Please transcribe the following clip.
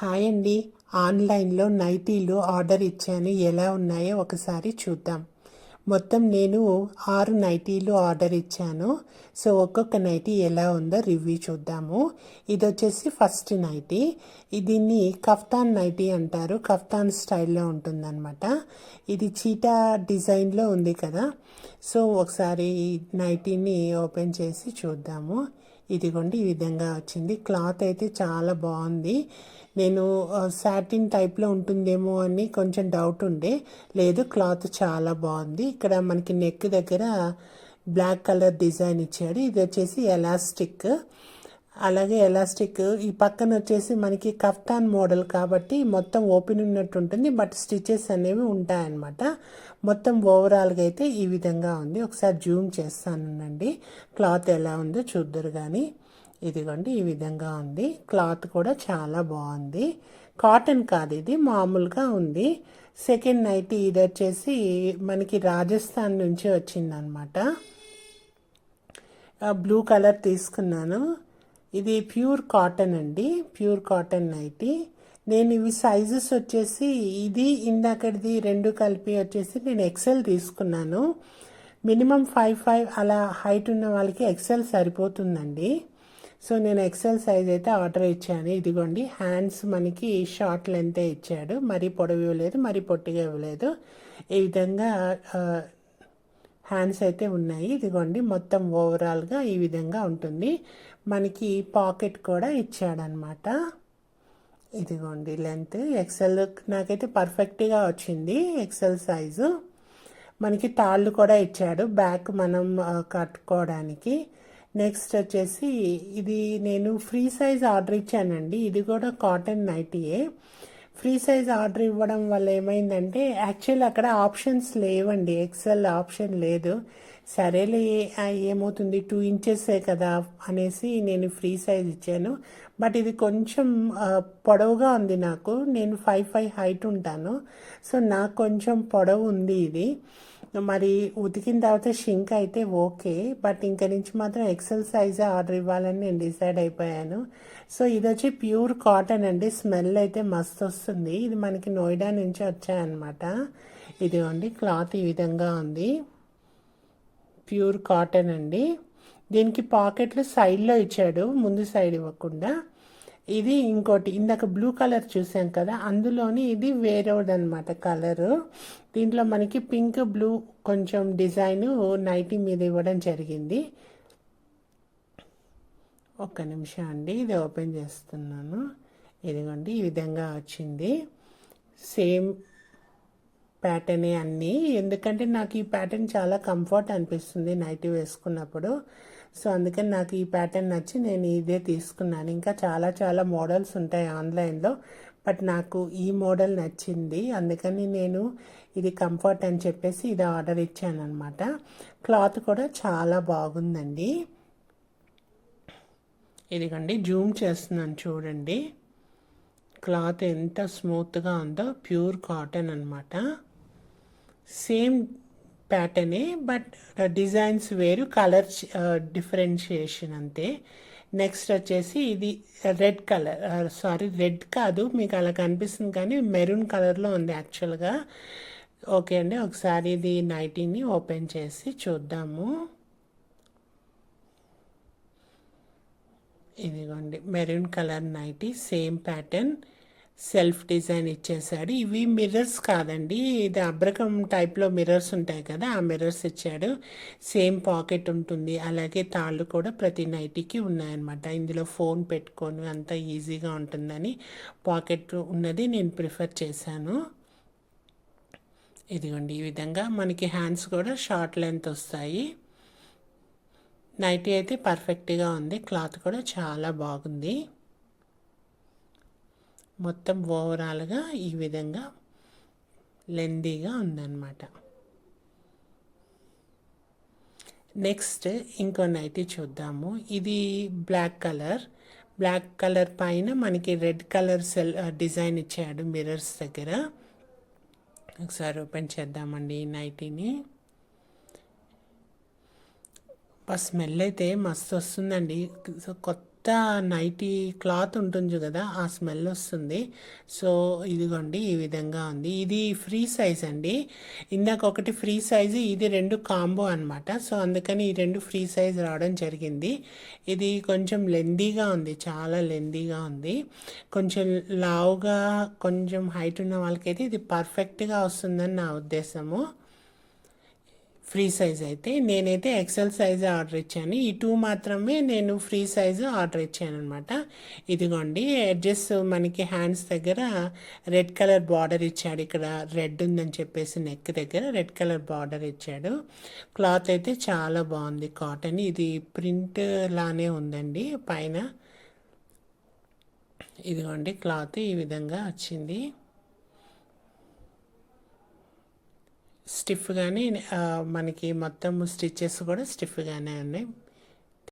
Hi అండి. ఆన్లైన్లో నైటీలు ఆర్డర్ ఇచ్చాను, ఎలా ఉన్నాయో ఒకసారి చూద్దాం. మొత్తం నేను 6 నైటీలు ఆర్డర్ ఇచ్చాను. సో ఒక్కొక్క నైటీ ఎలా ఉందో రివ్యూ చూద్దాము. ఇది వచ్చేసి ఫస్ట్ నైటీ. దీన్ని కఫ్తాన్ నైటీ అంటారు, కఫ్తాన్ స్టైల్లో ఉంటుందన్నమాట. ఇది చీటా డిజైన్లో ఉంది కదా. సో ఒకసారి నైటీని ఓపెన్ చేసి చూద్దాము. ఇదిగోండి, ఈ విధంగా వచ్చింది. క్లాత్ అయితే చాలా బాగుంది. నేను సాటిన్ టైప్లో ఉంటుందేమో అని కొంచెం డౌట్ ఉండే, లేదు, క్లాత్ చాలా బాగుంది. ఇక్కడ మనకి నెక్ దగ్గర బ్లాక్ కలర్ డిజైన్ ఇచ్చాడు. ఇది వచ్చేసి ఎలాస్టిక్. అలాగే ఎలాస్టిక్ ఈ పక్కన వచ్చేసి మనకి కఫ్తాన్ మోడల్ కాబట్టి మొత్తం ఓపెన్ ఉన్నట్టు ఉంటుంది, బట్ స్టిచెస్ అనేవి ఉంటాయన్నమాట. మొత్తం ఓవరాల్గా అయితే ఈ విధంగా ఉంది. ఒకసారి జూమ్ చేస్తానండి, క్లాత్ ఎలా ఉందో చూద్దరు కానీ. ఇదిగోండి, ఈ విధంగా ఉంది. క్లాత్ కూడా చాలా బాగుంది. కాటన్ కాదు, ఇది మామూలుగా ఉంది. సెకండ్ నైటీ ఇది వచ్చేసి మనకి రాజస్థాన్ నుంచి వచ్చిందనమాట. బ్లూ కలర్ తీసుకున్నాను. ఇది ప్యూర్ కాటన్ అండి, ప్యూర్ కాటన్ నైటీ. నేను ఇవి సైజెస్ వచ్చేసి ఇది ఇందాకటిది రెండు కలిపి వచ్చేసి నేను ఎక్సెల్ తీసుకున్నాను. మినిమం 5'5" అలా హైట్ ఉన్న వాళ్ళకి ఎక్సెల్ సరిపోతుందండి. సో నేను ఎక్సెల్ సైజ్ అయితే ఆర్డర్ ఇచ్చాను. ఇదిగోండి, హ్యాండ్స్ మనకి షార్ట్ లెంతే ఇచ్చాడు, మరీ పొడవు ఇవ్వలేదు, మరీ పొట్టిగా ఇవ్వలేదు. ఈ విధంగా హ్యాండ్స్ అయితే ఉన్నాయి. ఇదిగోండి, మొత్తం ఓవరాల్గా ఈ విధంగా ఉంటుంది. మనకి పాకెట్ కూడా ఇచ్చాడనమాట. ఇదిగోండి లెంత్ ఎక్సెల్ నాకైతే పర్ఫెక్ట్గా వచ్చింది, ఎక్సెల్ సైజు. మనకి తాళ్ళు కూడా ఇచ్చాడు బ్యాక్ మనం కట్టుకోవడానికి. నెక్స్ట్ వచ్చేసి ఇది నేను ఫ్రీ సైజ్ ఆర్డర్ ఇచ్చానండి. ఇది కూడా కాటన్ నైటీయే. ఫ్రీ సైజ్ ఆర్డర్ ఇవ్వడం వల్ల ఏమైందంటే యాక్చువల్ అక్కడ ఆప్షన్స్ లేవండి, ఎక్సెల్ ఆప్షన్ లేదు. సరేలే, ఏమవుతుంది 2 ఇంచెసే కదా అనేసి నేను ఫ్రీ సైజ్ ఇచ్చాను. బట్ ఇది కొంచెం పొడవుగా ఉంది నాకు. నేను 5'5" హైట్ ఉంటాను, సో నాకు కొంచెం పొడవు ఉంది ఇది. మరి ఉతికిన తర్వాత షింక్ అయితే ఓకే, బట్ ఇంక నుంచి మాత్రం ఎక్సెల్ సైజే ఆర్డర్ ఇవ్వాలని నేను డిసైడ్ అయిపోయాను. సో ఇది వచ్చి ప్యూర్ కాటన్ అండి. స్మెల్ అయితే మస్తు వస్తుంది. ఇది మనకి నోయిడా నుంచి వచ్చాయన్నమాట. ఇదిగోండి, క్లాత్ ఈ విధంగా ఉంది, ప్యూర్ కాటన్ అండి. దీనికి పాకెట్లు సైడ్లో ఇచ్చాడు, ముందు సైడ్ ఇవ్వకుండా. ఇది ఇంకోటి ఇందాక బ్లూ కలర్ చూసాం కదా, అందులోని ఇది వేరేదనమాట కలరు. దీంట్లో మనకి పింక్ బ్లూ కొంచెం డిజైన్ నైటీ మీద ఇవ్వడం జరిగింది. ఒక్క నిమిషం అండి, ఇది ఓపెన్ చేస్తున్నాను. ఇదిగోండి, ఈ విధంగా వచ్చింది. సేమ్ ప్యాటర్నే అన్నీ, ఎందుకంటే నాకు ఈ ప్యాటర్న్ చాలా కంఫర్ట్ అనిపిస్తుంది నైటీ వేసుకున్నప్పుడు. సో అందుకని నాకు ఈ ప్యాటర్న్ నచ్చి నేను ఇదే తీసుకున్నాను. ఇంకా చాలా చాలా మోడల్స్ ఉంటాయి ఆన్లైన్లో, బట్ నాకు ఈ మోడల్ నచ్చింది, అందుకని నేను ఇది కంఫర్ట్ అని చెప్పేసి ఇది ఆర్డర్ ఇచ్చాను అనమాట. క్లాత్ కూడా చాలా బాగుందండి. ఇదిగోండి, జూమ్ చేస్తున్నాను చూడండి, క్లాత్ ఎంత స్మూత్గా ఉందో. ప్యూర్ కాటన్ అనమాట. సేమ్ ప్యాటర్నే, బట్ డిజైన్స్ వేరు, కలర్ డిఫరెన్షియేషన్ అంతే. నెక్స్ట్ వచ్చేసి ఇది రెడ్ కలర్, రెడ్ కాదు, మీకు అలా కనిపిస్తుంది కానీ మెరూన్ కలర్లో ఉంది యాక్చువల్గా. ఓకే అండి, ఒకసారి ఇది నైటీని ఓపెన్ చేసి చూద్దాము. ఇదిగోండి, maroon colour nighty, same pattern, self design ఇచ్చేసాడు. ఇవి మిర్రర్స్ కాదండి, ఇది అబ్రకం టైప్లో మిర్రర్స్ ఉంటాయి కదా, ఆ మిర్రర్స్ ఇచ్చాడు. సేమ్ పాకెట్ ఉంటుంది, అలాగే తాళ్ళు కూడా ప్రతి నైటీకి ఉన్నాయన్నమాట. ఇందులో ఫోన్ పెట్టుకొని అంత ఈజీగా ఉంటుందని పాకెట్ ఉన్నది నేను ప్రిఫర్ చేశాను. ఇదిగోండి, ఈ విధంగా మనకి హ్యాండ్స్ కూడా షార్ట్ లెంత్ వస్తాయి. నైటీ అయితే పర్ఫెక్ట్గా ఉంది, క్లాత్ కూడా చాలా బాగుంది. మొత్తం ఓవరాల్గా ఈ విధంగా లెందీగా ఉందన్నమాట. నెక్స్ట్ ఇంకో నైటీ చూద్దాము. ఇది బ్లాక్ కలర్ పైన మనకి రెడ్ కలర్ డిజైన్ ఇచ్చాడు మిర్రర్స్ దగ్గర. ఒకసారి ఓపెన్ చేద్దామండి ఈ నైటీని. స్మెల్ అయితే మస్తు వస్తుందండి. నైటీ క్లాత్ ఉంటుంది కదా, ఆ స్మెల్ వస్తుంది. సో ఇదిగోండి ఈ విధంగా ఉంది. ఇది ఫ్రీ సైజ్ అండి. ఇందాక ఒకటి ఫ్రీ సైజు, ఇది 2 కాంబో అనమాట. సో అందుకని ఈ 2 ఫ్రీ సైజ్ రావడం జరిగింది. ఇది కొంచెం లెందీగా ఉంది, చాలా లెందీగా ఉంది. కొంచెం లావుగా కొంచెం హైట్ ఉన్న వాళ్ళకైతే ఇది పర్ఫెక్ట్గా వస్తుందని నా ఉద్దేశము. ఫ్రీ సైజ్ అయితే నేనైతే ఎక్సెల్ సైజ్ ఆర్డర్ ఇచ్చాను. ఈ 2 మాత్రమే నేను ఫ్రీ సైజు ఆర్డర్ ఇచ్చాను అనమాట. ఇదిగోండి ఎడ్జెస్ మనకి హ్యాండ్స్ దగ్గర రెడ్ కలర్ బార్డర్ ఇచ్చాడు. ఇక్కడ రెడ్ ఉందని చెప్పేసి నెక్ దగ్గర రెడ్ కలర్ బార్డర్ ఇచ్చాడు. క్లాత్ అయితే చాలా బాగుంది, కాటన్. ఇది ప్రింట్ లానే ఉందండి పైన. ఇదిగోండి క్లాత్ ఈ విధంగా వచ్చింది. స్టిఫ్గానే మనకి మొత్తం స్టిచ్చెస్ కూడా స్టిఫ్గానే ఉన్నాయి.